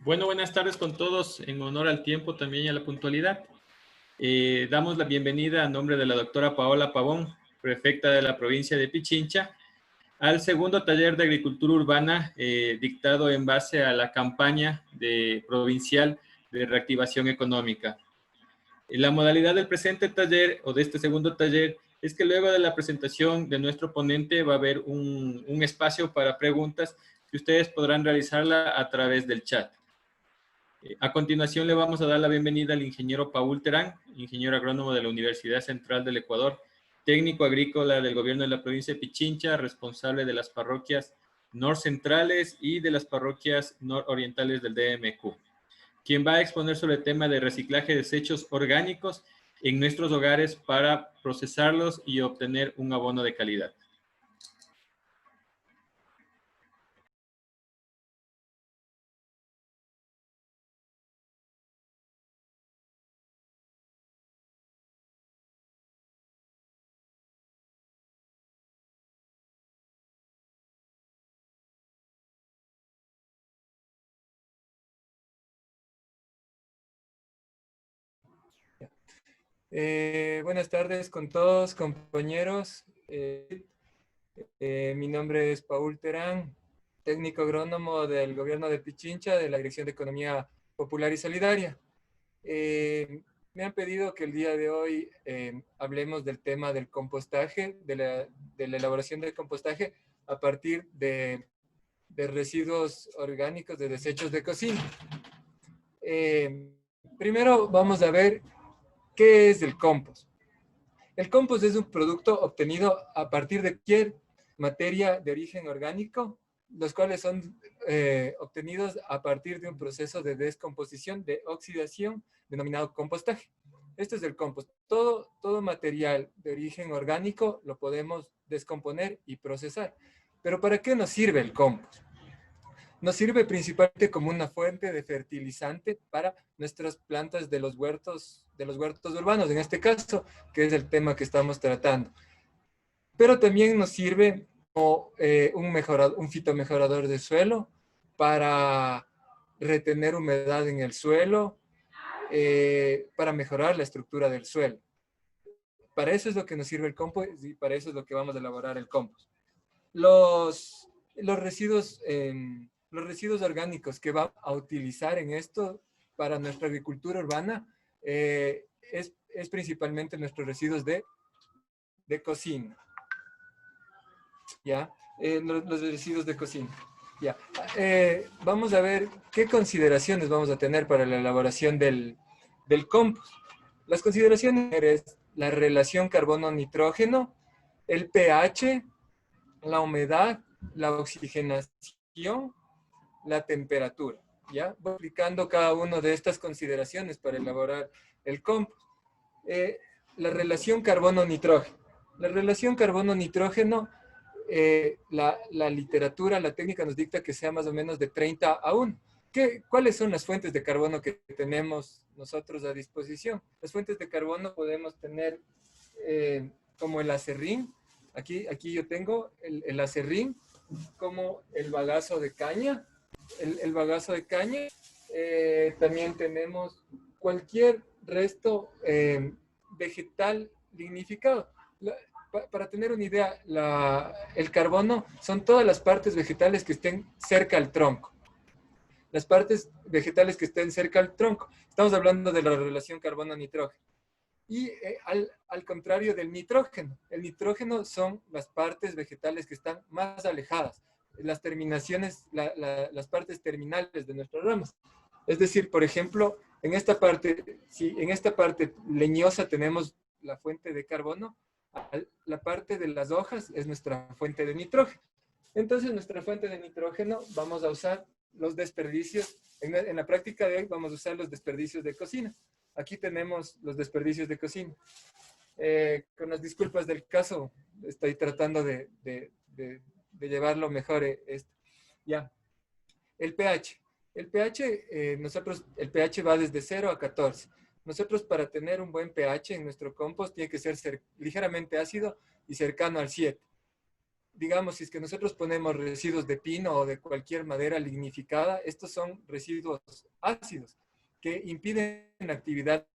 Bueno, buenas tardes con todos, en honor al tiempo también y a la puntualidad. Damos la bienvenida a nombre de la doctora Paola Pavón, prefecta de la provincia de Pichincha, al segundo taller de agricultura urbana dictado en base a la campaña provincial de reactivación económica. La modalidad del presente taller o de este segundo taller es que luego de la presentación de nuestro ponente va a haber un espacio para preguntas que ustedes podrán realizarla a través del chat. A continuación le vamos a dar la bienvenida al ingeniero Paul Terán, ingeniero agrónomo de la Universidad Central del Ecuador, técnico agrícola del gobierno de la provincia de Pichincha, responsable de las parroquias norcentrales y de las parroquias nororientales del DMQ, quien va a exponer sobre el tema de reciclaje de desechos orgánicos en nuestros hogares para procesarlos y obtener un abono de calidad. Buenas tardes con todos, compañeros. Mi nombre es Paul Terán, técnico agrónomo del gobierno de Pichincha, de la Dirección de Economía Popular y Solidaria. Me han pedido que el día de hoy hablemos del tema del compostaje, de la elaboración del compostaje a partir de residuos orgánicos, de desechos de cocina. Primero vamos a ver qué es el compost. El compost es un producto obtenido a partir de cualquier materia de origen orgánico, los cuales son obtenidos a partir de un proceso de descomposición, de oxidación, denominado compostaje. Esto es el compost. Todo material de origen orgánico lo podemos descomponer y procesar. Pero ¿para qué nos sirve el compost? Nos sirve principalmente como una fuente de fertilizante para nuestras plantas de los huertos urbanos, en este caso, que es el tema que estamos tratando. Pero también nos sirve como un fitomejorador de suelo para retener humedad en el suelo, para mejorar la estructura del suelo. Para eso es lo que nos sirve el compost y para eso es lo que vamos a elaborar el compost. Los residuos orgánicos que va a utilizar en esto para nuestra agricultura urbana es principalmente nuestros residuos de cocina. ¿Ya? Los residuos de cocina. ¿Ya? Vamos a ver qué consideraciones vamos a tener para la elaboración del compost. Las consideraciones es la relación carbono-nitrógeno, el pH, la humedad, la oxigenación, la temperatura. ¿Ya? Voy explicando cada una de estas consideraciones para elaborar el compost. La relación carbono-nitrógeno. La relación carbono-nitrógeno, la literatura, la técnica nos dicta que sea más o menos de 30 a 1. ¿Cuáles son las fuentes de carbono que tenemos nosotros a disposición? Las fuentes de carbono podemos tener como el acerrín. Aquí yo tengo el acerrín, como el bagazo de caña. El bagazo de caña. También tenemos cualquier resto vegetal lignificado. Para tener una idea, el carbono son todas las partes vegetales que estén cerca al tronco. Las partes vegetales que estén cerca al tronco. Estamos hablando de la relación carbono-nitrógeno. Y al contrario del nitrógeno. El nitrógeno son las partes vegetales que están más alejadas, las terminaciones, las partes terminales de nuestras ramas. Es decir, por ejemplo, en esta parte, si en esta parte leñosa tenemos la fuente de carbono, la parte de las hojas es nuestra fuente de nitrógeno. Entonces, nuestra fuente de nitrógeno vamos a usar los desperdicios. En la práctica de hoy vamos a usar los desperdicios de cocina. Aquí tenemos los desperdicios de cocina. Con las disculpas del caso, estoy tratando de llevarlo mejor esto. Ya. El pH. El pH va desde 0 a 14. Nosotros, para tener un buen pH en nuestro compost, tiene que ser ligeramente ácido y cercano al 7. digamos, si es que nosotros ponemos residuos de pino o de cualquier madera lignificada, estos son residuos ácidos que impiden la actividad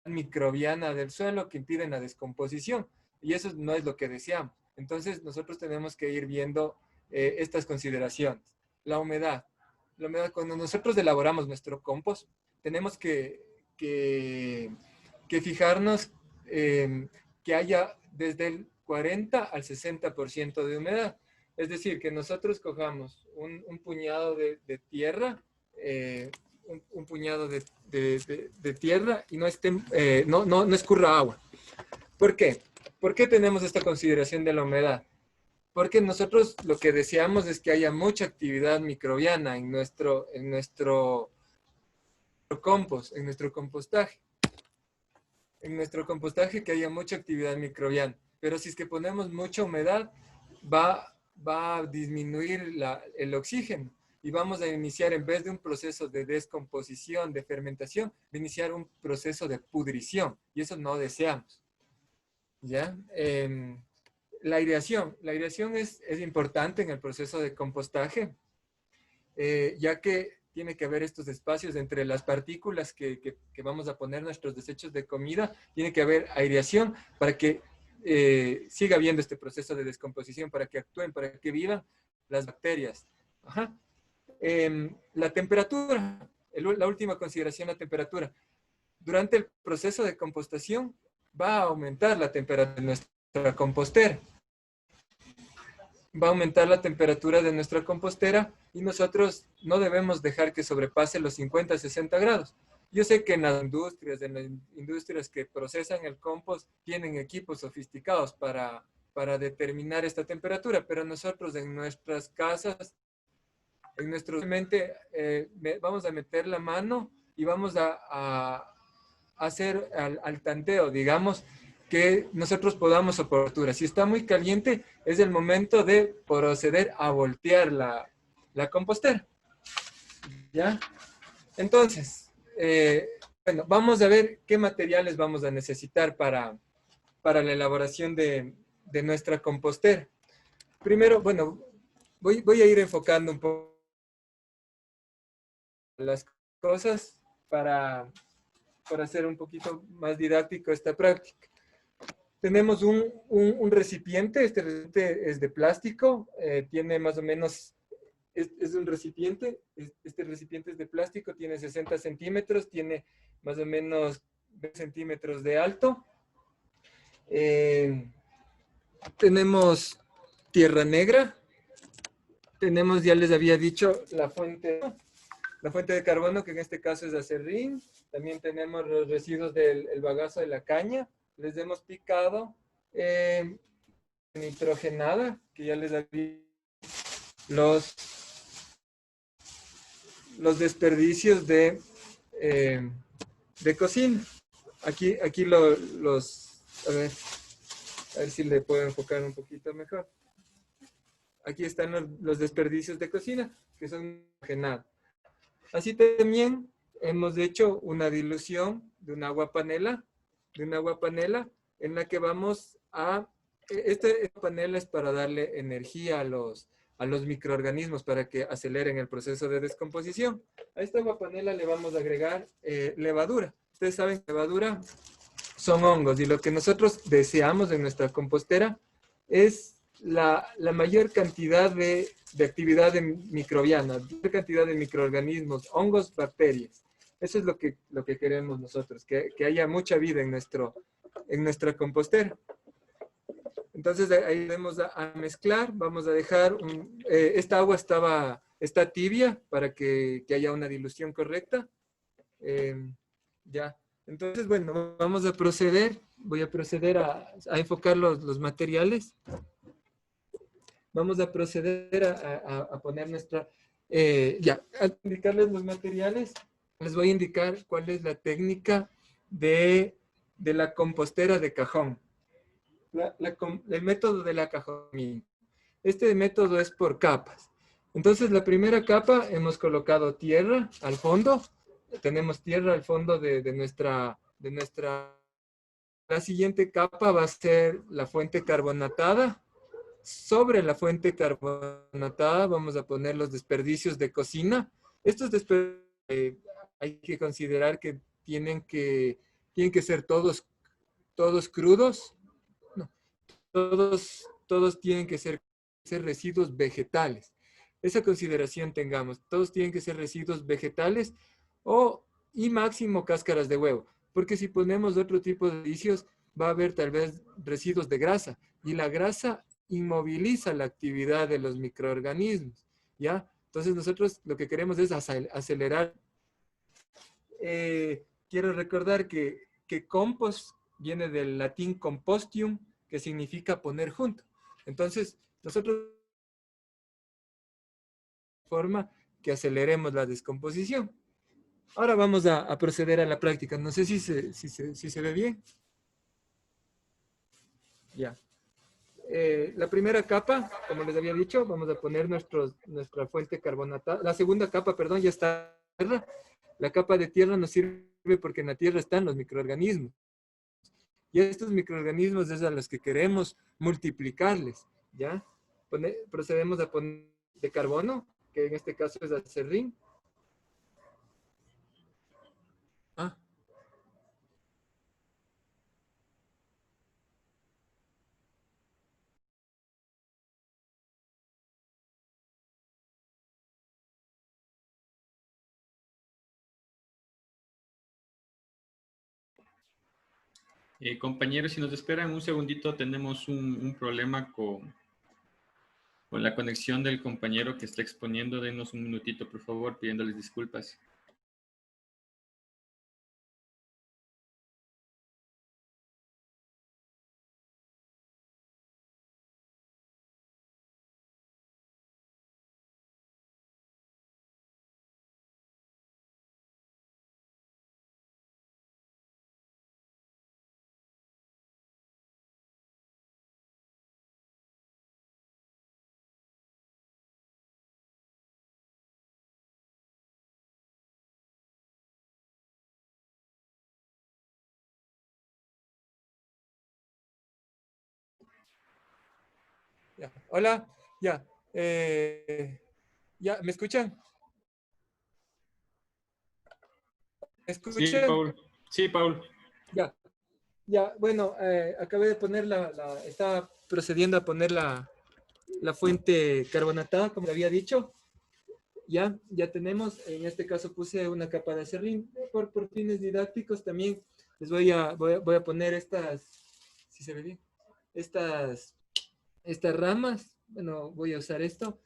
microbiana del suelo, que impiden la descomposición. Y eso no es lo que deseamos. Entonces, nosotros tenemos que ir viendo estas consideraciones. La humedad. La humedad, cuando nosotros elaboramos nuestro compost, tenemos que fijarnos que haya desde el 40 al 60% de humedad. Es decir, que nosotros cojamos un puñado de tierra, un puñado de tierra y no escurra agua. ¿Por qué? ¿Por qué tenemos esta consideración de la humedad? Porque nosotros lo que deseamos es que haya mucha actividad microbiana en nuestro compost, en nuestro compostaje. En nuestro compostaje que haya mucha actividad microbiana. Pero si es que ponemos mucha humedad, va a disminuir el oxígeno y vamos a iniciar, en vez de un proceso de descomposición, de fermentación, de iniciar un proceso de pudrición, y eso no deseamos. ¿Ya? La aireación es importante en el proceso de compostaje, ya que tiene que haber estos espacios entre las partículas que vamos a poner nuestros desechos de comida, tiene que haber aireación para que siga habiendo este proceso de descomposición, para que actúen, para que vivan las bacterias. Ajá. La temperatura, la última consideración, la temperatura. Durante el proceso de compostación va a aumentar la temperatura de nuestra compostera. Va a aumentar la temperatura de nuestra compostera y nosotros no debemos dejar que sobrepase los 50, 60 grados. Yo sé que en las industrias que procesan el compost tienen equipos sofisticados para determinar esta temperatura, pero nosotros en nuestras casas, en nuestro mente, vamos a meter la mano y vamos a hacer al tanteo, digamos, que nosotros podamos soportar. Si está muy caliente, es el momento de proceder a voltear la compostera. ¿Ya? Entonces, bueno, vamos a ver qué materiales vamos a necesitar para la elaboración de nuestra compostera. Primero, bueno, voy a ir enfocando un poco las cosas para hacer un poquito más didáctico esta práctica. Tenemos un recipiente, este recipiente es de plástico, tiene más o menos, es un recipiente, este recipiente es de plástico, tiene 60 centímetros, tiene más o menos 20 centímetros de alto. Tenemos tierra negra, tenemos, ya les había dicho, la fuente de carbono, que en este caso es acerrín. También tenemos los residuos del bagazo de la caña. Les hemos picado nitrogenada, que ya les había los desperdicios de cocina. Aquí a ver si le puedo enfocar un poquito mejor. Aquí están los desperdicios de cocina, que son nitrogenados. Así también hemos hecho una dilución de un agua panela, en la que vamos a... Esta panela es para darle energía a los microorganismos para que aceleren el proceso de descomposición. A esta agua panela le vamos a agregar levadura. Ustedes saben que levadura son hongos y lo que nosotros deseamos en nuestra compostera es la mayor cantidad de actividad microbiana, la mayor cantidad de microorganismos, hongos, bacterias. Eso es lo que queremos nosotros, que haya mucha vida en nuestra compostera. Entonces ahí vamos a mezclar, vamos a dejar, esta agua está tibia para que haya una dilución correcta. Ya. Entonces, bueno, voy a proceder a enfocar los materiales. Vamos a proceder a poner nuestra... al indicarles los materiales, les voy a indicar cuál es la técnica de la compostera de cajón. El método de la cajonilla. Este método es por capas. Entonces, la primera capa hemos colocado tierra al fondo. Tenemos tierra al fondo de nuestra... La siguiente capa va a ser la fuente carbonatada. Sobre la fuente carbonatada vamos a poner los desperdicios de cocina. Estos desperdicios hay que considerar que tienen que ser todos crudos. No, todos tienen que ser residuos vegetales. Esa consideración tengamos. Todos tienen que ser residuos vegetales y máximo cáscaras de huevo. Porque si ponemos otro tipo de desperdicios, va a haber tal vez residuos de grasa. Y la grasa inmoviliza la actividad de los microorganismos, ¿ya? Entonces nosotros lo que queremos es acelerar. Quiero recordar que compost viene del latín compostium, que significa poner junto. Entonces, nosotros forma que aceleremos la descomposición. Ahora vamos a proceder a la práctica. No sé si se ve bien. Ya. La primera capa, como les había dicho, vamos a poner nuestra fuente carbonatada. La segunda capa, perdón, ya está. La capa de tierra nos sirve porque en la tierra están los microorganismos. Y estos microorganismos es a los que queremos multiplicarles, ¿ya? Procedemos a poner de carbono, que en este caso es acerrín. Ah. Compañeros, si nos esperan un segundito, tenemos un problema con la conexión del compañero que está exponiendo. Denos un minutito, por favor, pidiéndoles disculpas. Ya. Hola, ya. ¿Ya? ¿Me escuchan? ¿Me Sí, escuchan? Paul. Sí, Paul. Ya. Ya, bueno, acabé de poner estaba procediendo a poner la fuente carbonatada, como le había dicho. Ya tenemos, en este caso puse una capa de acerrín. Por fines didácticos también les voy a poner si se ve bien, estas ramas. Bueno, voy a usar esto.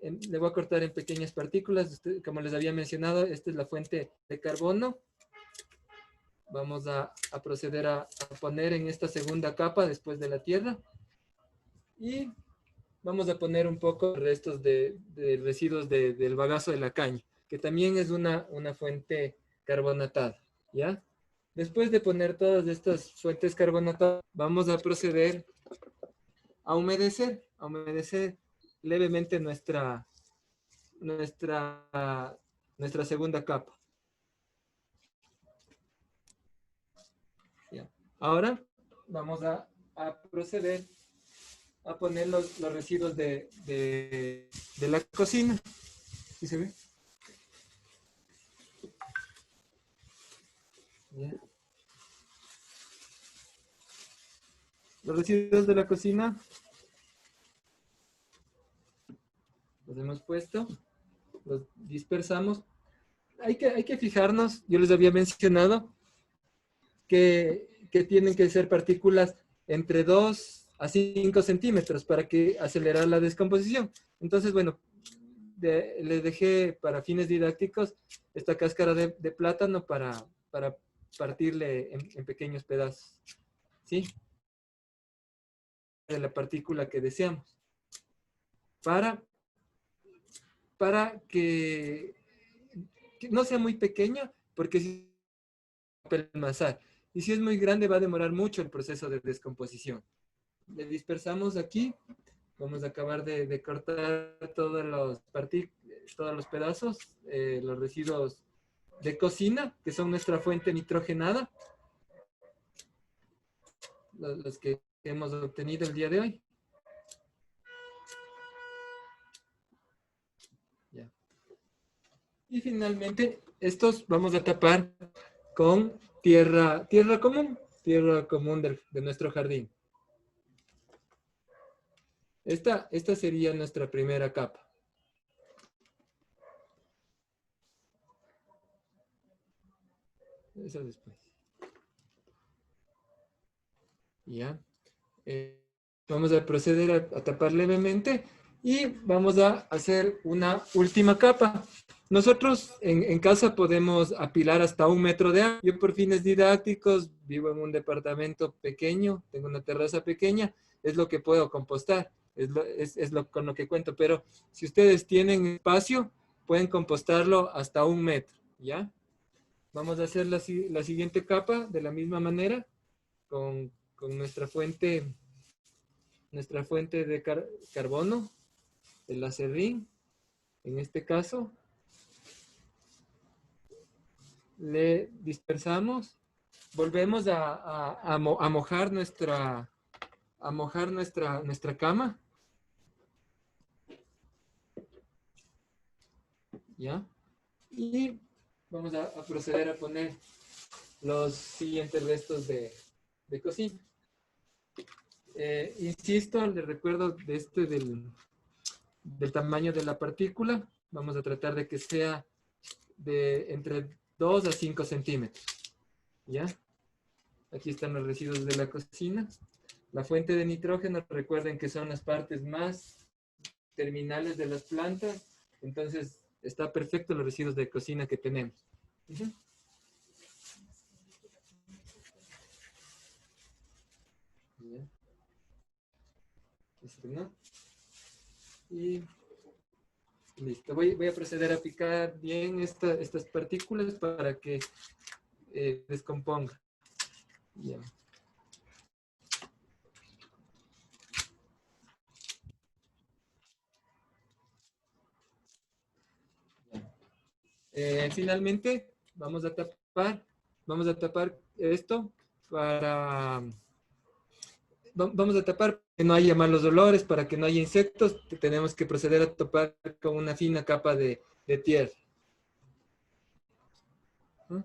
Le voy a cortar en pequeñas partículas. Como les había mencionado, esta es la fuente de carbono. Vamos a proceder a poner en esta segunda capa después de la tierra. Y vamos a poner un poco restos de residuos del bagazo de la caña, que también es una fuente carbonatada, ¿ya? Después de poner todas estas fuentes carbonatadas, vamos a proceder a humedecer levemente nuestra segunda capa. ¿Ya? Ahora vamos a proceder a poner los residuos de la cocina. ¿Sí se ve? ¿Ya? Los residuos de la cocina los hemos puesto, los dispersamos. Hay que fijarnos, yo les había mencionado, que tienen que ser partículas entre 2 a 5 centímetros para que acelerar la descomposición. Entonces, bueno, les dejé para fines didácticos esta cáscara de plátano para partirle en pequeños pedazos, ¿sí? De la partícula que deseamos. Para que no sea muy pequeña, porque si pelmazar. Y si es muy grande va a demorar mucho el proceso de descomposición. Le dispersamos aquí. Vamos a acabar de cortar todos los pedazos, los residuos de cocina, que son nuestra fuente nitrogenada, los que hemos obtenido el día de hoy. Ya. Y finalmente, estos vamos a tapar con tierra común de nuestro jardín. Esta sería nuestra primera capa. Eso después. Ya. Vamos a proceder a tapar levemente y vamos a hacer una última capa. Nosotros en casa podemos apilar hasta 1 metro de agua. Yo por fines didácticos vivo en un departamento pequeño, tengo una terraza pequeña, es lo que puedo compostar, con lo que cuento. Pero si ustedes tienen espacio, pueden compostarlo hasta 1 metro, ¿ya? Vamos a hacer la siguiente capa de la misma manera con nuestra fuente de carbono, el acerrín. En este caso, le dispersamos, volvemos a mojar nuestra cama, ¿ya? Y vamos a proceder a poner los siguientes restos de cocina. Insisto, les recuerdo del tamaño de la partícula. Vamos a tratar de que sea de entre 2 a 5 centímetros. ¿Ya? Aquí están los residuos de la cocina. La fuente de nitrógeno, recuerden que son las partes más terminales de las plantas. Entonces, está perfecto los residuos de cocina que tenemos. Uh-huh. ¿Ya? ¿No? Y listo. Voy a proceder a picar bien estas partículas para que descomponga. Bien. Finalmente, vamos a tapar esto vamos a tapar para que no haya malos olores, para que no haya insectos. Tenemos que proceder a tapar con una fina capa de tierra. ¿Mm?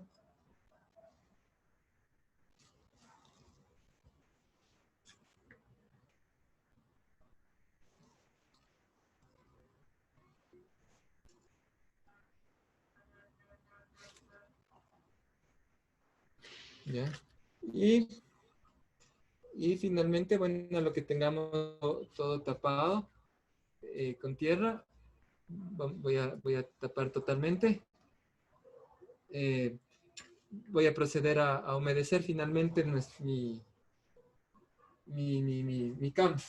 ¿Ya? Y finalmente, bueno, lo que tengamos todo tapado con tierra, voy a tapar totalmente. Voy a proceder a humedecer finalmente mi campo.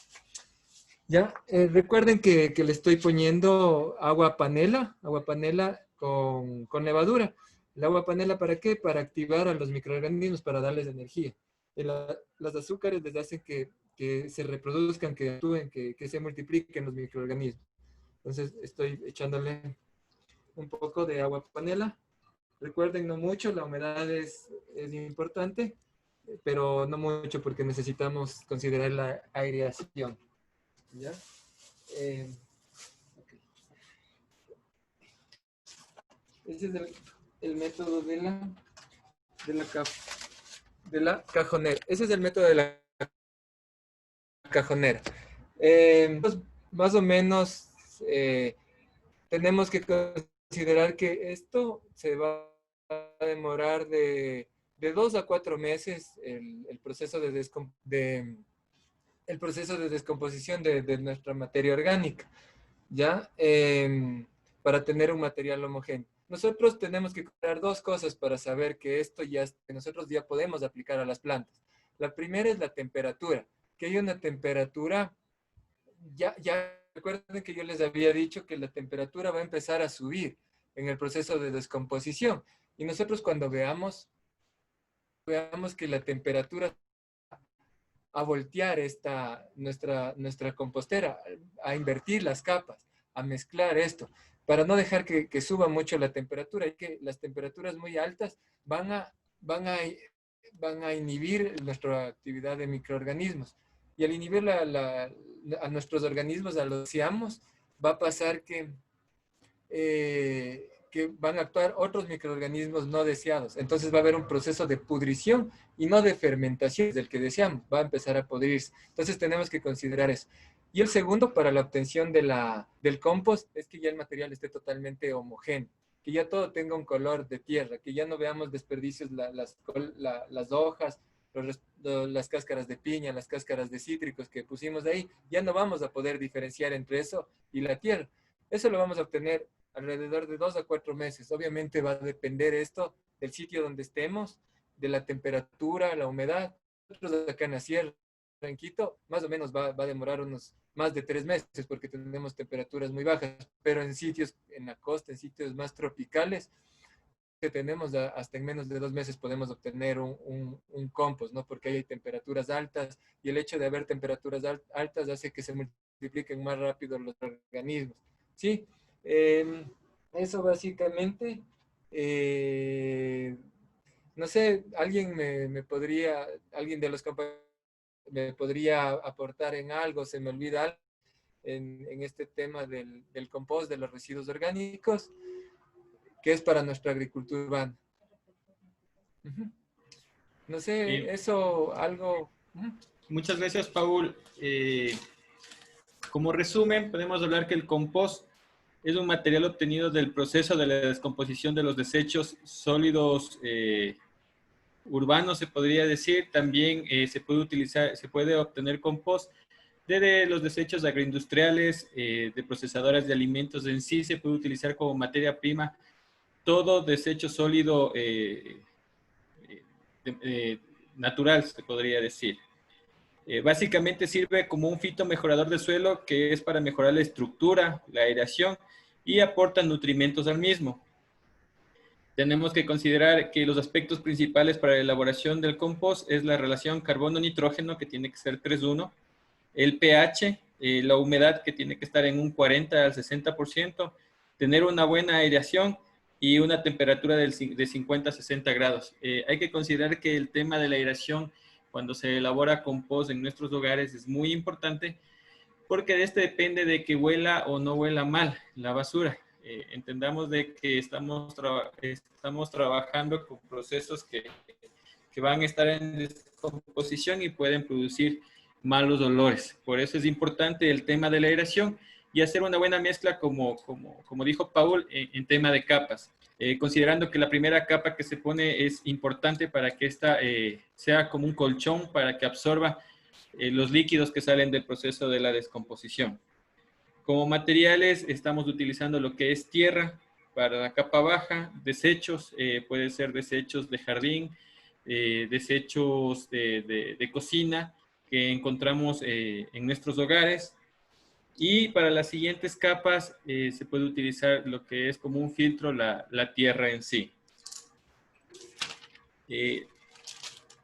¿Ya? Recuerden que le estoy poniendo agua panela con levadura. ¿El agua panela para qué? Para activar a los microorganismos, para darles energía. Los azúcares les hacen que se reproduzcan, que actúen, que se multipliquen los microorganismos. Entonces estoy echándole un poco de agua panela. Recuerden, no mucho, la humedad es importante, pero no mucho porque necesitamos considerar la aireación. ¿Ya? Okay. Ese es el método de la cajonera. Ese es el método de la cajonera. Pues, más o menos tenemos que considerar que esto se va a demorar de 2 a 4 meses el proceso de descomposición de nuestra materia orgánica, ¿ya? Para tener un material homogéneo. Nosotros tenemos que considerar 2 cosas para saber que que nosotros ya podemos aplicar a las plantas. La primera es la temperatura, que hay una temperatura, ya recuerden que yo les había dicho que la temperatura va a empezar a subir en el proceso de descomposición. Y nosotros cuando veamos que la temperatura a voltear nuestra compostera, a invertir las capas, a mezclar esto, para no dejar que suba mucho la temperatura, y que las temperaturas muy altas van a inhibir nuestra actividad de microorganismos. Y al inhibir a nuestros organismos, a los océanos, va a pasar que que van a actuar otros microorganismos no deseados. Entonces va a haber un proceso de pudrición y no de fermentación del que deseamos. Va a empezar a pudrirse. Entonces tenemos que considerar eso. Y el segundo, para la obtención del compost, es que ya el material esté totalmente homogéneo, que ya todo tenga un color de tierra, que ya no veamos desperdicios, las hojas, las cáscaras de piña, las cáscaras de cítricos que pusimos ahí. Ya no vamos a poder diferenciar entre eso y la tierra. Eso lo vamos a obtener alrededor de 2 a 4 meses. Obviamente va a depender esto del sitio donde estemos, de la temperatura, la humedad. Nosotros acá en la sierra, en Quito, más o menos va a demorar unos más de 3 meses porque tenemos temperaturas muy bajas, pero en sitios, en la costa, en sitios más tropicales, que tenemos hasta en menos de 2 meses podemos obtener un compost, ¿no? Porque hay temperaturas altas y el hecho de haber temperaturas altas hace que se multipliquen más rápido los organismos, ¿sí? Eso básicamente, no sé, alguien de los compañeros me podría aportar en algo, se me olvida algo en este tema del compost, de los residuos orgánicos, que es para nuestra agricultura urbana. No sé, eso, algo. Muchas gracias, Paul. Como resumen, podemos hablar que el compost es un material obtenido del proceso de la descomposición de los desechos sólidos urbanos, se podría decir. También se puede obtener compost de los desechos agroindustriales, de procesadoras de alimentos en sí. Se puede utilizar como materia prima todo desecho sólido natural, se podría decir. Básicamente sirve como un fitomejorador del suelo, que es para mejorar la estructura, la aireación, y aporta nutrimentos al mismo. Tenemos que considerar que los aspectos principales para la elaboración del compost es la relación carbono-nitrógeno, que tiene que ser 3:1, el pH, la humedad, que tiene que estar en un 40 al 60%, tener una buena aireación y una temperatura de 50 a 60 grados. Hay que considerar que el tema de la aireación, cuando se elabora compost en nuestros hogares, es muy importante, porque de este depende de que huela o no huela mal la basura. Entendamos de que estamos trabajando con procesos que van a estar en descomposición y pueden producir malos olores. Por eso es importante el tema de la aireación y hacer una buena mezcla, como dijo Paul, en tema de capas. Considerando que la primera capa que se pone es importante para que esta sea como un colchón, para que absorba los líquidos que salen del proceso de la descomposición. Como materiales estamos utilizando lo que es tierra para la capa baja, desechos, puede ser desechos de jardín, desechos de cocina que encontramos en nuestros hogares. Y para las siguientes capas se puede utilizar lo que es como un filtro, la tierra en sí.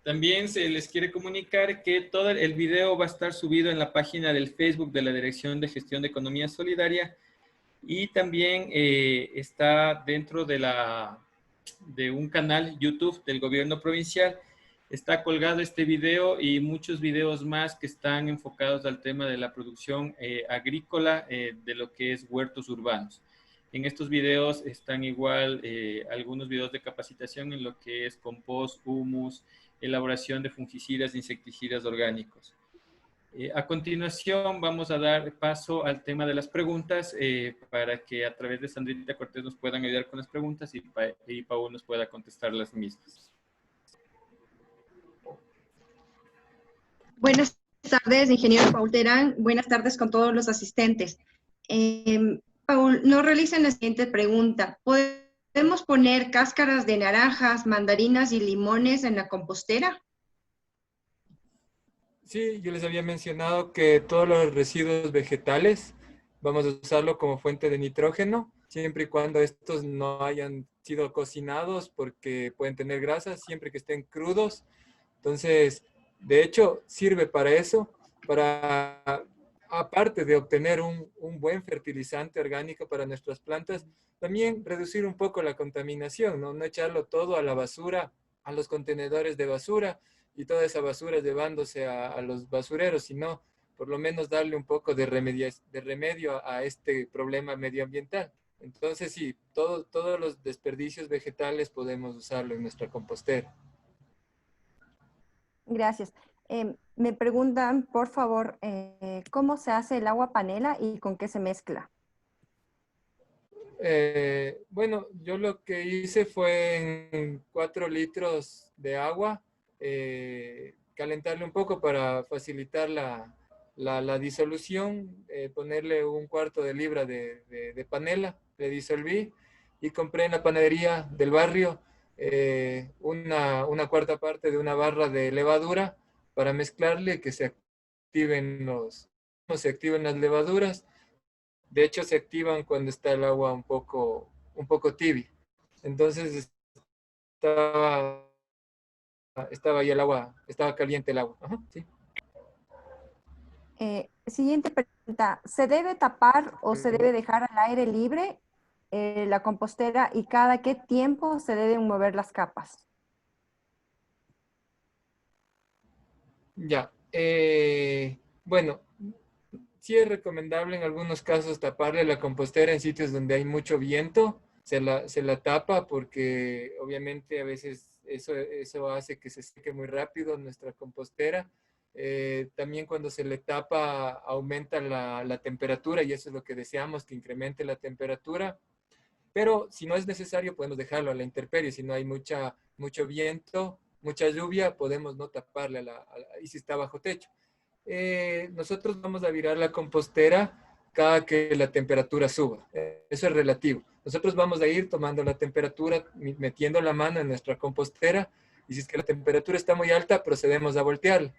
También se les quiere comunicar que todo el video va a estar subido en la página del Facebook de la Dirección de Gestión de Economía Solidaria, y también está dentro de un canal YouTube del gobierno provincial. Está colgado este video y muchos videos más que están enfocados al tema de la producción agrícola, de lo que es huertos urbanos. En estos videos están igual algunos videos de capacitación en lo que es compost, humus, elaboración de fungicidas e insecticidas orgánicos. A continuación vamos a dar paso al tema de las preguntas, para que a través de Sandrita Cortés nos puedan ayudar con las preguntas y Paul nos pueda contestar las mismas. Buenas tardes, ingeniero Paul Terán. Buenas tardes con todos los asistentes. Paul, nos realizan la siguiente pregunta. ¿Podemos poner cáscaras de naranjas, mandarinas y limones en la compostera? Sí, yo les había mencionado que todos los residuos vegetales vamos a usarlo como fuente de nitrógeno, siempre y cuando estos no hayan sido cocinados, porque pueden tener grasas, siempre que estén crudos. Entonces, de hecho, sirve para eso, para, aparte de obtener un buen fertilizante orgánico para nuestras plantas, también reducir un poco la contaminación, ¿no? No echarlo todo a la basura, a los contenedores de basura, y toda esa basura llevándose a los basureros, sino por lo menos darle un poco de remedio a este problema medioambiental. Entonces, sí, todos los desperdicios vegetales podemos usarlo en nuestra compostera. Gracias. Me preguntan, por favor, ¿cómo se hace el agua panela y con qué se mezcla? Bueno, yo lo que hice fue en 4 litros de agua, calentarle un poco para facilitar la disolución, ponerle un cuarto de libra de panela, le disolví y compré en la panadería del barrio una cuarta parte de una barra de levadura para mezclarle que se se activen las levaduras. De hecho, se activan cuando está el agua un poco tibia. Entonces, estaba, estaba ahí el agua, estaba caliente el agua. Ajá, sí. Siguiente pregunta. ¿Se debe tapar o se debe dejar al aire libre la compostera y cada qué tiempo se deben mover las capas? Ya. Bueno, sí es recomendable en algunos casos taparle la compostera en sitios donde hay mucho viento. Se la tapa porque obviamente a veces eso hace que se seque muy rápido nuestra compostera. También cuando se le tapa aumenta la temperatura y eso es lo que deseamos, que incremente la temperatura. Pero si no es necesario, podemos dejarlo a la intemperie. Si no hay mucho viento, mucha lluvia, podemos no taparle y si está bajo techo. Nosotros vamos a virar la compostera cada que la temperatura suba. Eso es relativo. Nosotros vamos a ir tomando la temperatura, metiendo la mano en nuestra compostera y si es que la temperatura está muy alta, procedemos a voltearla.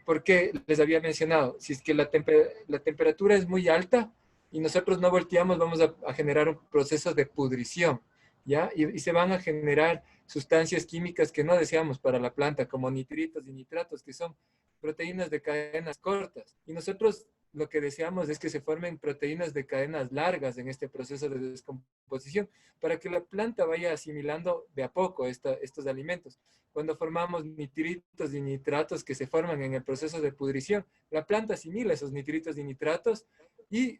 Porque les había mencionado, si es que la temperatura es muy alta y nosotros no volteamos, vamos a generar un proceso de pudrición, ¿ya? Y se van a generar sustancias químicas que no deseamos para la planta, como nitritos y nitratos, que son proteínas de cadenas cortas. Y nosotros lo que deseamos es que se formen proteínas de cadenas largas en este proceso de descomposición, para que la planta vaya asimilando de a poco estos alimentos. Cuando formamos nitritos y nitratos que se forman en el proceso de pudrición, la planta asimila esos nitritos y nitratos y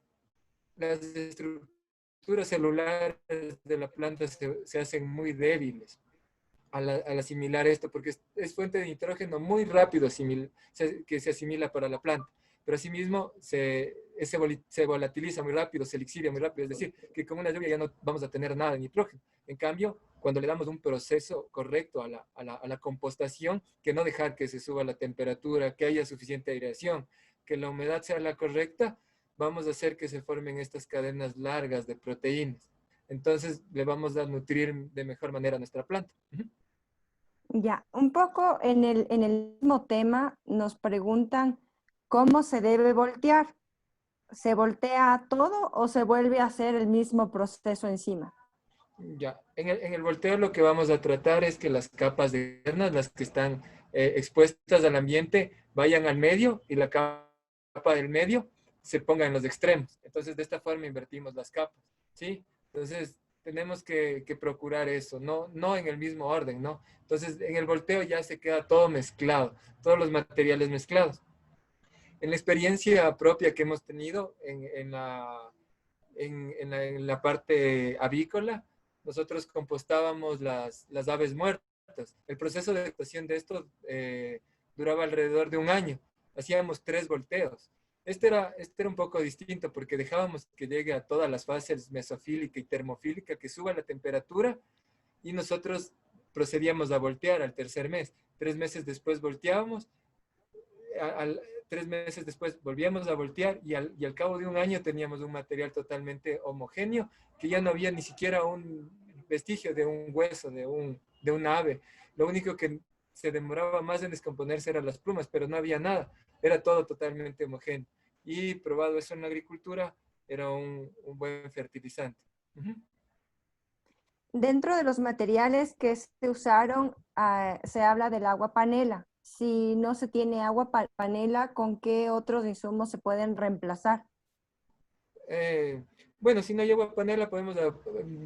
las estructuras celulares de la planta se hacen muy débiles al asimilar esto, porque es fuente de nitrógeno muy rápido que se asimila para la planta, pero asimismo se volatiliza muy rápido, se lixiria muy rápido, es decir, que con una lluvia ya no vamos a tener nada de nitrógeno. En cambio, cuando le damos un proceso correcto a la compostación, que no dejar que se suba la temperatura, que haya suficiente aireación, que la humedad sea la correcta, vamos a hacer que se formen estas cadenas largas de proteínas. Entonces le vamos a nutrir de mejor manera a nuestra planta. Ya, un poco en el mismo tema nos preguntan cómo se debe voltear. ¿Se voltea todo o se vuelve a hacer el mismo proceso encima? Ya, en el volteo lo que vamos a tratar es que las capas externas, las que están expuestas al ambiente, vayan al medio y la capa del medio se ponga en los extremos. Entonces, de esta forma invertimos las capas, ¿sí? Entonces, tenemos que procurar eso, no en el mismo orden, ¿no? Entonces, en el volteo ya se queda todo mezclado, todos los materiales mezclados. En la experiencia propia que hemos tenido en la parte avícola, nosotros compostábamos las aves muertas. El proceso de adaptación de esto duraba alrededor de un año. Hacíamos 3 volteos. Este era un poco distinto porque dejábamos que llegue a todas las fases mesofílica y termofílica, que suba la temperatura y nosotros procedíamos a voltear al tercer mes. 3 meses después volteábamos, 3 meses después volvíamos a voltear y al cabo de un año teníamos un material totalmente homogéneo, que ya no había ni siquiera un vestigio de un hueso, de un ave. Lo único que se demoraba más en descomponerse eran las plumas, pero no había nada. Era todo totalmente homogéneo. Y probado eso en la agricultura, era un buen fertilizante. Uh-huh. Dentro de los materiales que se usaron, se habla del agua panela. Si no se tiene agua panela, ¿con qué otros insumos se pueden reemplazar? Bueno, si no hay agua panela, podemos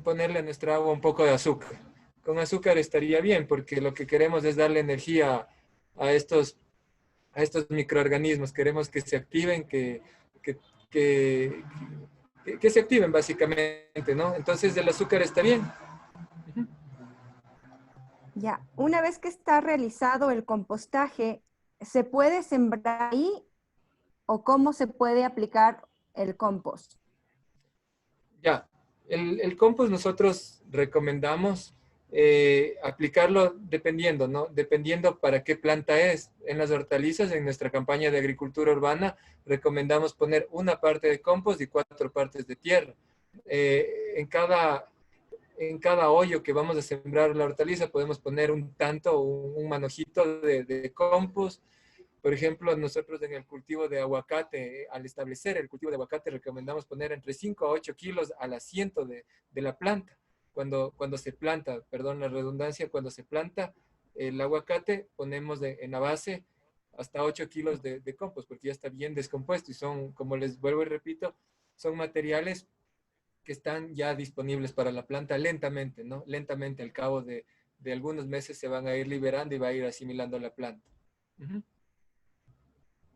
ponerle a nuestra agua un poco de azúcar. Con azúcar estaría bien, porque lo que queremos es darle energía a estos microorganismos. Queremos que se activen, que que se activen básicamente, ¿no? Entonces el azúcar está bien. Ya, una vez que está realizado el compostaje, ¿se puede sembrar ahí o cómo se puede aplicar el compost? Ya, el compost nosotros recomendamos aplicarlo dependiendo, ¿no? Dependiendo para qué planta es. En las hortalizas, en nuestra campaña de agricultura urbana, recomendamos poner una parte de compost y 4 partes de tierra. En cada hoyo que vamos a sembrar la hortaliza podemos poner un tanto, un manojito de compost. Por ejemplo, nosotros en el cultivo de aguacate, al establecer el cultivo de aguacate, recomendamos poner entre 5 a 8 kilos al asiento de la planta. Cuando se planta, perdón la redundancia, cuando se planta el aguacate, ponemos en la base hasta 8 kilos de compost, porque ya está bien descompuesto y son, como les vuelvo y repito, son materiales que están ya disponibles para la planta lentamente, ¿no? Lentamente, al cabo de algunos meses se van a ir liberando y va a ir asimilando la planta. Uh-huh.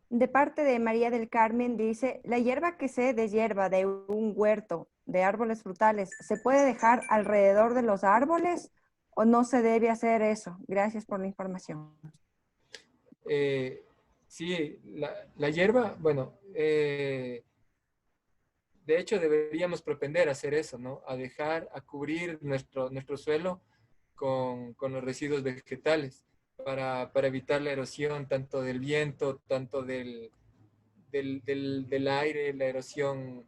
De parte de María del Carmen dice, la hierba que se deshierva de un huerto de árboles frutales, ¿se puede dejar alrededor de los árboles o no se debe hacer eso? Gracias por la información. Sí, la hierba, bueno, de hecho deberíamos propender a hacer eso, ¿no? A cubrir nuestro suelo con los residuos vegetales para evitar la erosión tanto del viento, tanto del aire, la erosión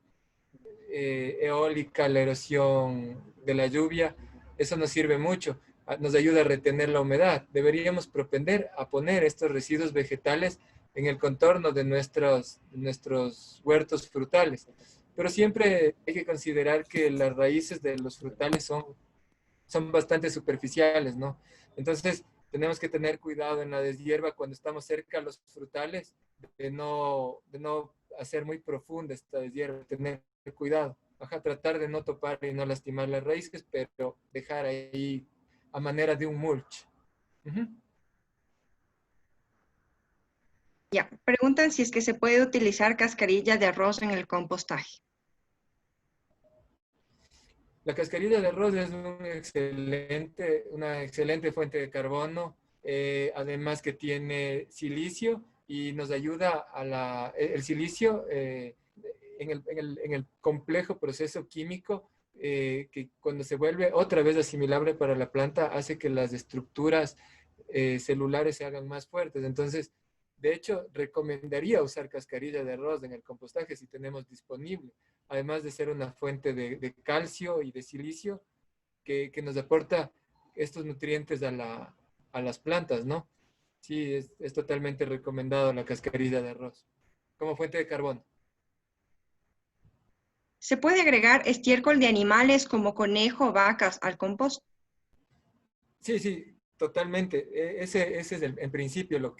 eólica, la erosión de la lluvia. Eso nos sirve mucho, nos ayuda a retener la humedad. Deberíamos propender a poner estos residuos vegetales en el contorno de nuestros huertos frutales. Pero siempre hay que considerar que las raíces de los frutales son bastante superficiales, ¿no? Entonces, tenemos que tener cuidado en la deshierva cuando estamos cerca a los frutales, de no hacer muy profunda esta deshierva, tener cuidado. Tratar de no topar y no lastimar las raíces, pero dejar ahí a manera de un mulch. Uh-huh. Ya, preguntan si es que se puede utilizar cascarilla de arroz en el compostaje. La cascarilla de arroz es una excelente fuente de carbono, además que tiene silicio y nos ayuda el silicio en el complejo proceso químico que cuando se vuelve otra vez asimilable para la planta hace que las estructuras celulares se hagan más fuertes. Entonces, de hecho, recomendaría usar cascarilla de arroz en el compostaje si tenemos disponible, además de ser una fuente de calcio y de silicio que nos aporta estos nutrientes a las plantas, ¿no? Sí, es totalmente recomendado la cascarilla de arroz como fuente de carbono. ¿Se puede agregar estiércol de animales como conejo o vacas al compost? Sí, totalmente. Ese es en principio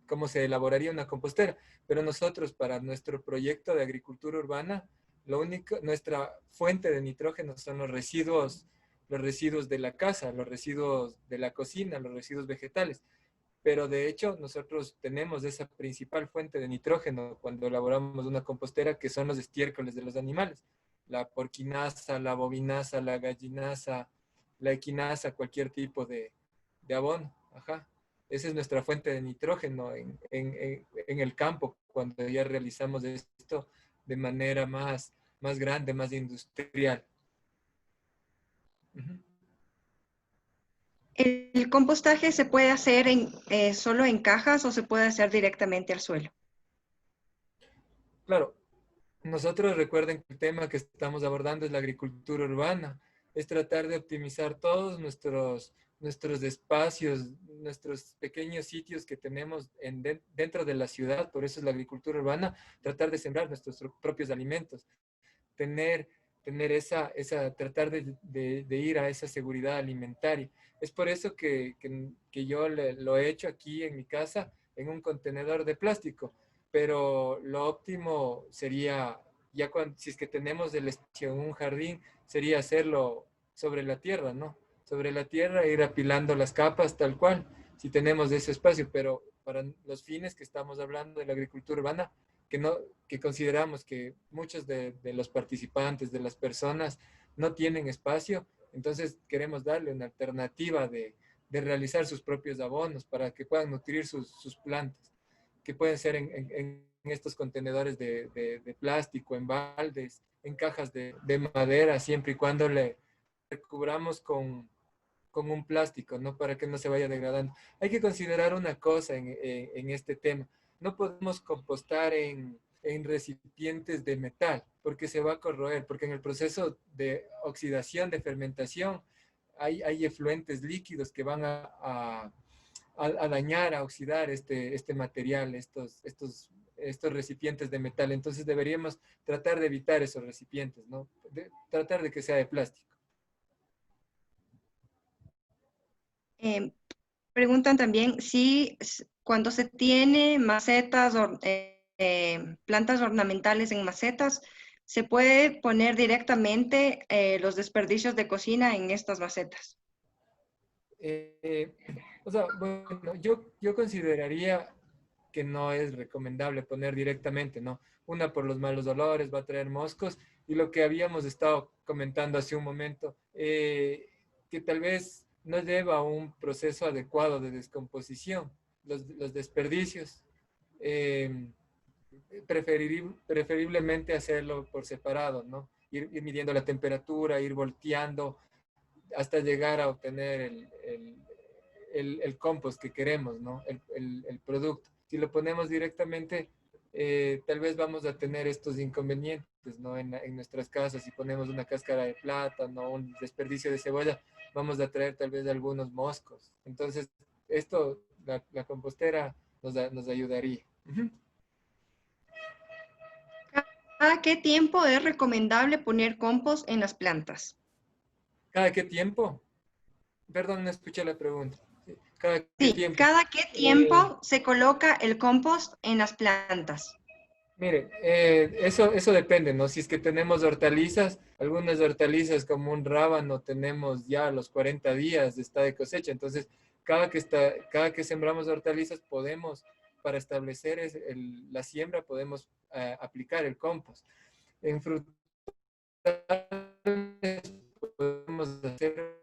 cómo se elaboraría una compostera. Pero nosotros, para nuestro proyecto de agricultura urbana, nuestra fuente de nitrógeno son los residuos de la casa, los residuos de la cocina, los residuos vegetales. Pero de hecho, nosotros tenemos esa principal fuente de nitrógeno cuando elaboramos una compostera, que son los estiércoles de los animales. La porquinaza, la bovinaza, la gallinaza, la equinaza, cualquier tipo de abono. Esa es nuestra fuente de nitrógeno en el campo, cuando ya realizamos esto de manera más grande, más industrial. Uh-huh. ¿El compostaje se puede hacer solo en cajas o se puede hacer directamente al suelo? Claro, nosotros recuerden que el tema que estamos abordando es la agricultura urbana, es tratar de optimizar todos nuestros espacios, nuestros pequeños sitios que tenemos dentro de la ciudad, por eso es la agricultura urbana, tratar de sembrar nuestros propios alimentos, tratar de ir a esa seguridad alimentaria. Es por eso que yo lo he hecho aquí en mi casa en un contenedor de plástico, pero lo óptimo sería, si es que tenemos el espacio en un jardín, sería hacerlo sobre la tierra, ¿no? Sobre la tierra, ir apilando las capas tal cual, si tenemos ese espacio, pero para los fines que estamos hablando de la agricultura urbana, que consideramos que muchos de los participantes, de las personas, no tienen espacio. Entonces queremos darle una alternativa de realizar sus propios abonos para que puedan nutrir sus plantas, que pueden ser en estos contenedores de plástico, en baldes, en cajas de madera, siempre y cuando le recubramos con un plástico, ¿no? Para que no se vaya degradando. Hay que considerar una cosa en este tema. No podemos compostar en recipientes de metal, porque se va a corroer, porque en el proceso de oxidación, de fermentación, hay efluentes líquidos que van a dañar, a oxidar este material, estos recipientes de metal. Entonces deberíamos tratar de evitar esos recipientes, ¿no? Tratar de que sea de plástico. Preguntan también si cuando se tiene macetas o plantas ornamentales en macetas, ¿se puede poner directamente los desperdicios de cocina en estas macetas? O sea, bueno, yo consideraría que no es recomendable poner directamente, ¿no? Una, por los malos olores, va a traer moscos, y lo que habíamos estado comentando hace un momento, que tal vez no lleva a un proceso adecuado de descomposición, los desperdicios. Preferiblemente hacerlo por separado, ¿no? Ir midiendo la temperatura, ir volteando hasta llegar a obtener el compost que queremos, ¿no? El producto. Si lo ponemos directamente, tal vez vamos a tener estos inconvenientes, ¿no? En nuestras casas, si ponemos una cáscara de plátano, un desperdicio de cebolla, vamos a traer tal vez algunos moscos. Entonces, esto, la compostera nos ayudaría. ¿Cada qué tiempo es recomendable poner compost en las plantas? ¿Cada qué tiempo? Perdón, no escuché la pregunta. ¿Cada qué Sí, tiempo? ¿cada qué tiempo se coloca el compost en las plantas? Mire, eso depende, ¿no? Si es que tenemos hortalizas, algunas hortalizas como un rábano tenemos ya a los 40 días está de cosecha. Entonces, cada que sembramos hortalizas podemos, para establecer la siembra, podemos aplicar el compost. En frutales podemos hacer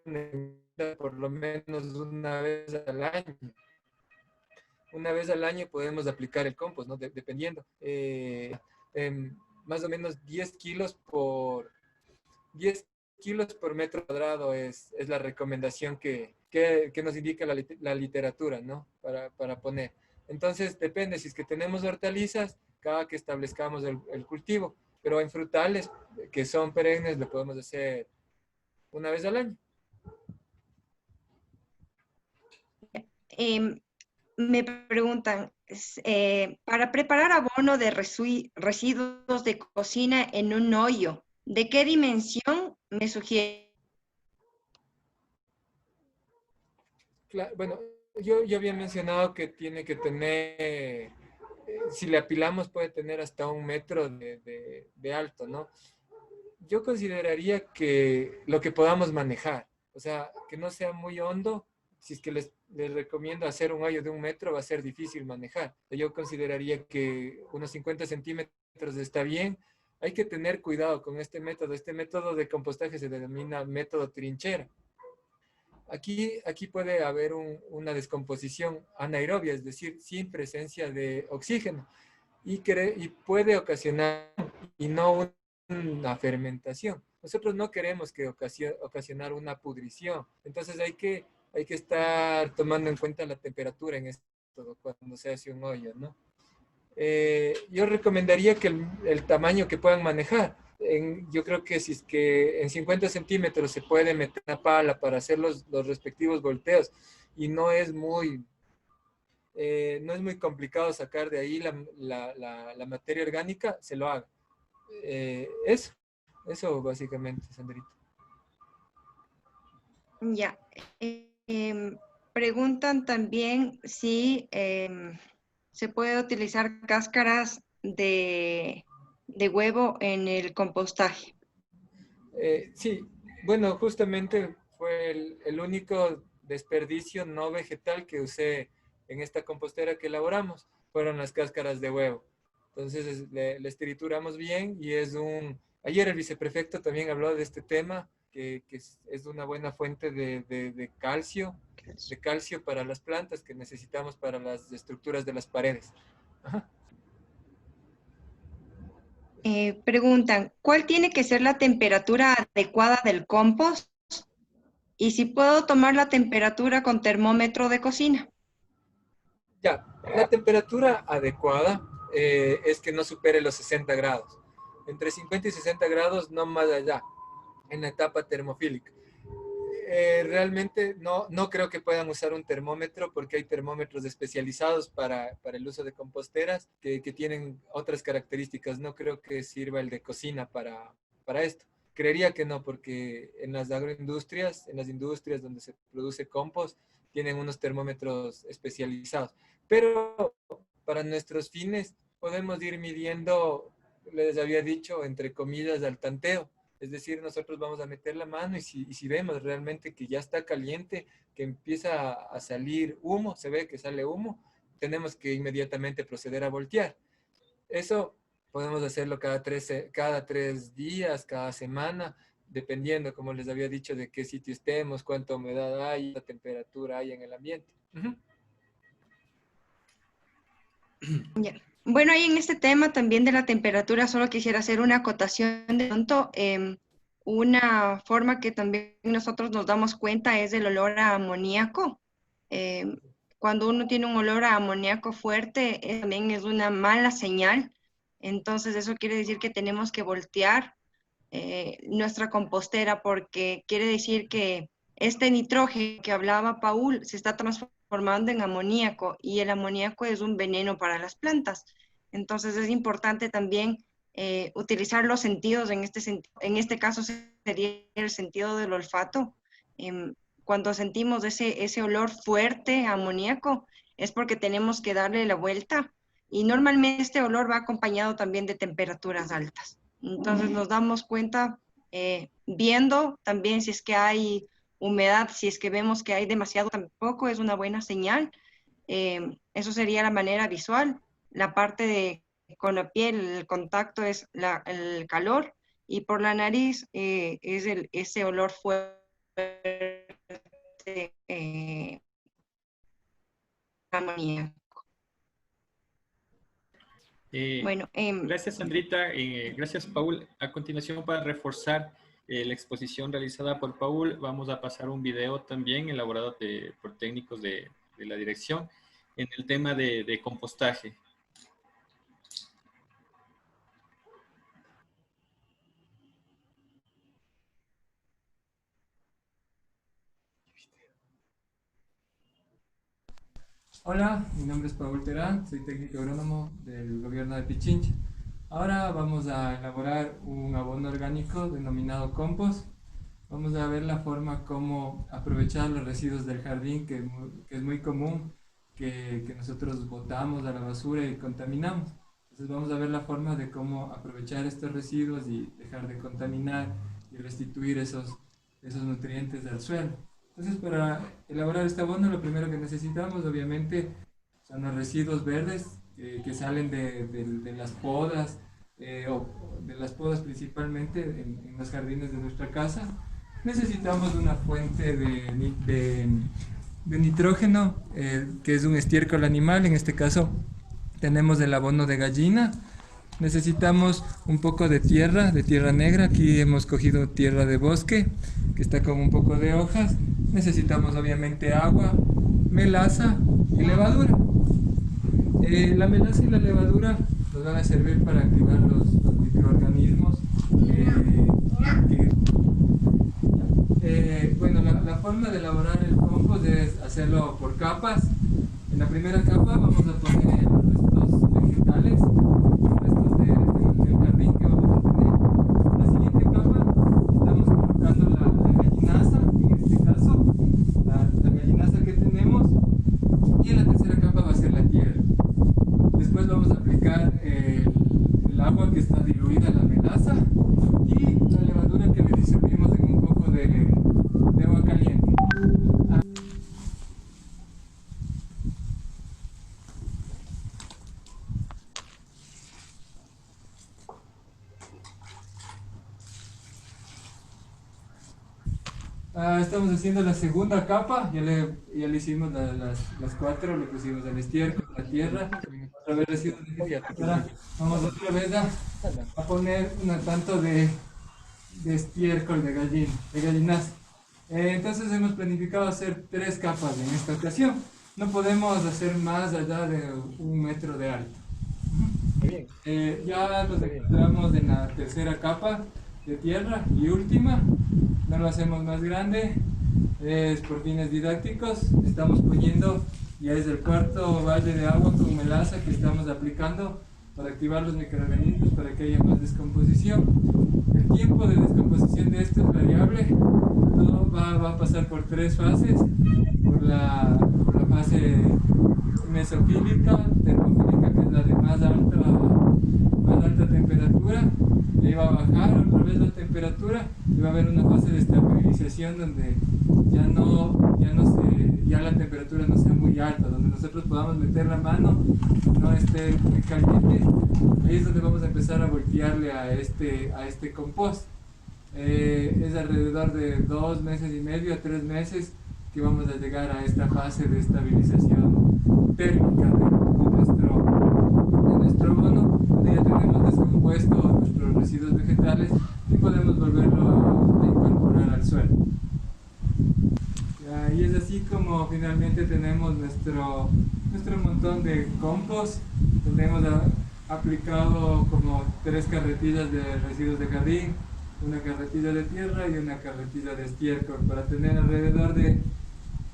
por lo menos una vez al año. Una vez al año podemos aplicar el compost, ¿no? Dependiendo. Más o menos 10 kilos por metro cuadrado es la recomendación que nos indica la literatura, ¿no? Para poner. Entonces, depende, si es que tenemos hortalizas, cada que establezcamos el cultivo, pero en frutales, que son perennes, lo podemos hacer una vez al año. Me preguntan, para preparar abono de residuos de cocina en un hoyo, ¿de qué dimensión me sugiere? Claro, bueno, yo había mencionado que tiene que tener, si le apilamos puede tener hasta 1 metro de alto, ¿no? Yo consideraría que lo que podamos manejar, o sea, que no sea muy hondo. Si es que les recomiendo hacer un hoyo de 1 metro, va a ser difícil manejar. Yo consideraría que unos 50 centímetros está bien. Hay que tener cuidado con este método. Este método de compostaje se denomina método trinchera. Aquí puede haber una descomposición anaerobia, es decir, sin presencia de oxígeno, y puede ocasionar, y no una fermentación. Nosotros no queremos que ocasionar una pudrición. Entonces hay que estar tomando en cuenta la temperatura en esto cuando se hace un hoyo, ¿no? Yo recomendaría que el tamaño que puedan manejar. Yo creo que si es que en 50 centímetros se puede meter una pala para hacer los respectivos volteos, y no es muy complicado sacar de ahí la materia orgánica, se lo haga. Eso básicamente, Sandrita. Ya. Preguntan también si se puede utilizar cáscaras de huevo en el compostaje. Sí, bueno, justamente fue el único desperdicio no vegetal que usé en esta compostera que elaboramos, fueron las cáscaras de huevo. Entonces les trituramos bien y es un... Ayer el viceprefecto también habló de este tema, que es una buena fuente de calcio para las plantas que necesitamos para las estructuras de las paredes. Ajá. Preguntan, ¿cuál tiene que ser la temperatura adecuada del compost? Y si puedo tomar la temperatura con termómetro de cocina. Ya, la temperatura adecuada es que no supere los 60 grados. Entre 50 y 60 grados, no más allá, en la etapa termofílica. Realmente no creo que puedan usar un termómetro porque hay termómetros especializados para el uso de composteras que tienen otras características. No creo que sirva el de cocina para esto. Creería que no, porque en las agroindustrias, en las industrias donde se produce compost, tienen unos termómetros especializados. Pero para nuestros fines podemos ir midiendo, les había dicho, entre comillas, al tanteo. Es decir, nosotros vamos a meter la mano y si vemos realmente que ya está caliente, que empieza a salir humo, se ve que sale humo, tenemos que inmediatamente proceder a voltear. Eso podemos hacerlo cada tres días, cada semana, dependiendo, como les había dicho, de qué sitio estemos, cuánta humedad hay, la temperatura hay en el ambiente. Ya. Bueno, ahí en este tema también de la temperatura, solo quisiera hacer una acotación de pronto. Una forma que también nosotros nos damos cuenta es el olor a amoníaco. Cuando uno tiene un olor a amoníaco fuerte, también es una mala señal. Entonces, eso quiere decir que tenemos que voltear nuestra compostera porque quiere decir que este nitrógeno que hablaba Paul se está transformando en amoníaco y el amoníaco es un veneno para las plantas. Entonces es importante también utilizar los sentidos, en este caso sería el sentido del olfato. Cuando sentimos ese olor fuerte, amoníaco, es porque tenemos que darle la vuelta y normalmente este olor va acompañado también de temperaturas altas. Entonces nos damos cuenta viendo también si es que hay humedad, si es que vemos que hay demasiado, tampoco es una buena señal. Eso sería la manera visual. La parte de con la piel, el contacto es el calor y por la nariz es ese olor fuerte amoníaco. Bueno, gracias, Sandrita. Gracias, Paul. A continuación, para reforzar la exposición realizada por Paul, vamos a pasar un video también elaborado por técnicos de la dirección en el tema de compostaje. Hola, mi nombre es Paul Terán, soy técnico agrónomo del gobierno de Pichincha. Ahora vamos a elaborar un abono orgánico denominado compost. Vamos a ver la forma cómo aprovechar los residuos del jardín, que es muy común que nosotros botamos a la basura y contaminamos. Entonces vamos a ver la forma de cómo aprovechar estos residuos y dejar de contaminar y restituir esos nutrientes al suelo. Entonces, para elaborar este abono, lo primero que necesitamos, obviamente, son los residuos verdes que salen de las podas, o de las podas principalmente en los jardines de nuestra casa. Necesitamos una fuente de nitrógeno, que es un estiércol animal. En este caso, tenemos el abono de gallina. Necesitamos un poco de tierra negra. Aquí hemos cogido tierra de bosque, que está con un poco de hojas. Necesitamos obviamente agua, melaza y levadura. La melaza y la levadura nos van a servir para activar los microorganismos. Bueno, la forma de elaborar el compost es hacerlo por capas. En la primera capa vamos a poner los restos vegetales, del jardín que vamos a tener. En la siguiente capa estamos colocando la gallinaza, en este caso, la gallinaza que tenemos, y en la tercera capa va a ser la tierra. Después vamos a aplicar el agua que está diluida en la melaza y la levadura que le disolvimos en un poco de agua caliente. Estamos haciendo la segunda capa, ya le hicimos las 4, le pusimos el estiércol, la tierra, otra vez residuos vegetales. Ahora vamos otra vez a poner un tanto de estiércol de gallinazo. Entonces hemos planificado hacer 3 capas en esta ocasión. No podemos hacer más allá de 1 metro de alto. Ya nos encontramos en la tercera capa de tierra y última. No lo hacemos más grande, es por fines didácticos. Estamos poniendo, ya es el cuarto balde de agua con melaza que estamos aplicando para activar los microorganismos para que haya más descomposición. El tiempo de descomposición de esto es variable. Todo va a pasar por 3 fases. Por la fase mesofílica, termofílica, que es la de más alta temperatura. Y va a bajar otra vez la temperatura y va a haber una fase de estabilización donde ya la temperatura no sea muy alta, donde nosotros podamos meter la mano, no esté muy caliente. Ahí es donde vamos a empezar a voltearle a este compost. Es alrededor de 2 meses y medio a 3 meses que vamos a llegar a esta fase de estabilización térmica de nuestro abono, donde ya tenemos descompuesto nuestros residuos vegetales y podemos volverlo a incorporar al suelo. Y es así como finalmente tenemos nuestro montón de compost, donde hemos aplicado como 3 carretillas de residuos de jardín, una carretilla de tierra y una carretilla de estiércol, para tener alrededor de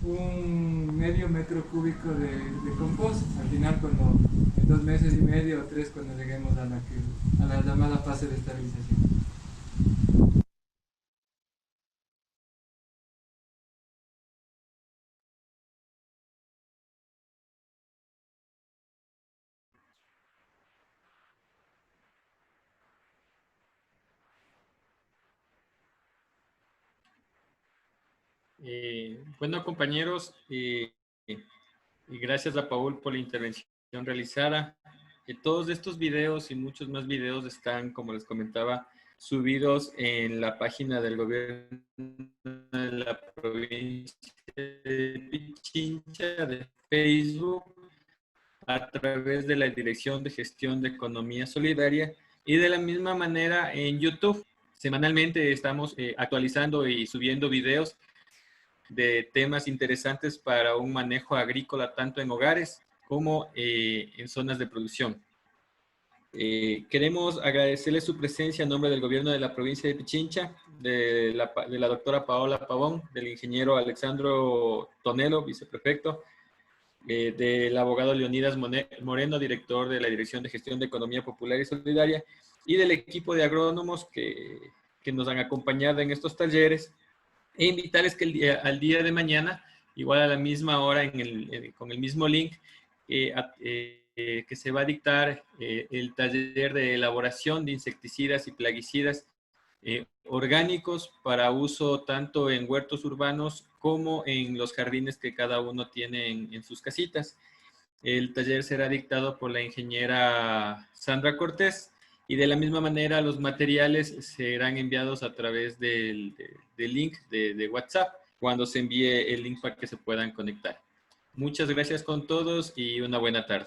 1 medio metro cúbico de compost. Al final, cuando en 2 meses y medio o 3, cuando lleguemos a la llamada fase de estabilización. Bueno, compañeros, y gracias a Paul por la intervención realizada. Todos estos videos y muchos más videos están, como les comentaba, subidos en la página del gobierno de la provincia de Pichincha de Facebook, a través de la Dirección de Gestión de Economía Solidaria, y de la misma manera en YouTube. Semanalmente estamos actualizando y subiendo videos de temas interesantes para un manejo agrícola tanto en hogares como en zonas de producción. Queremos agradecerle su presencia en nombre del gobierno de la provincia de Pichincha, de la doctora Paola Pavón, del ingeniero Alexandro Tonelo, viceprefecto, del abogado Leonidas Moreno, director de la Dirección de Gestión de Economía Popular y Solidaria, y del equipo de agrónomos que nos han acompañado en estos talleres, e invitarles que al día de mañana, igual a la misma hora, con el mismo link, que se va a dictar el taller de elaboración de insecticidas y plaguicidas orgánicos para uso tanto en huertos urbanos como en los jardines que cada uno tiene en sus casitas. El taller será dictado por la ingeniera Sandra Cortés, y de la misma manera los materiales serán enviados a través del link de WhatsApp cuando se envíe el link para que se puedan conectar. Muchas gracias con todos y una buena tarde.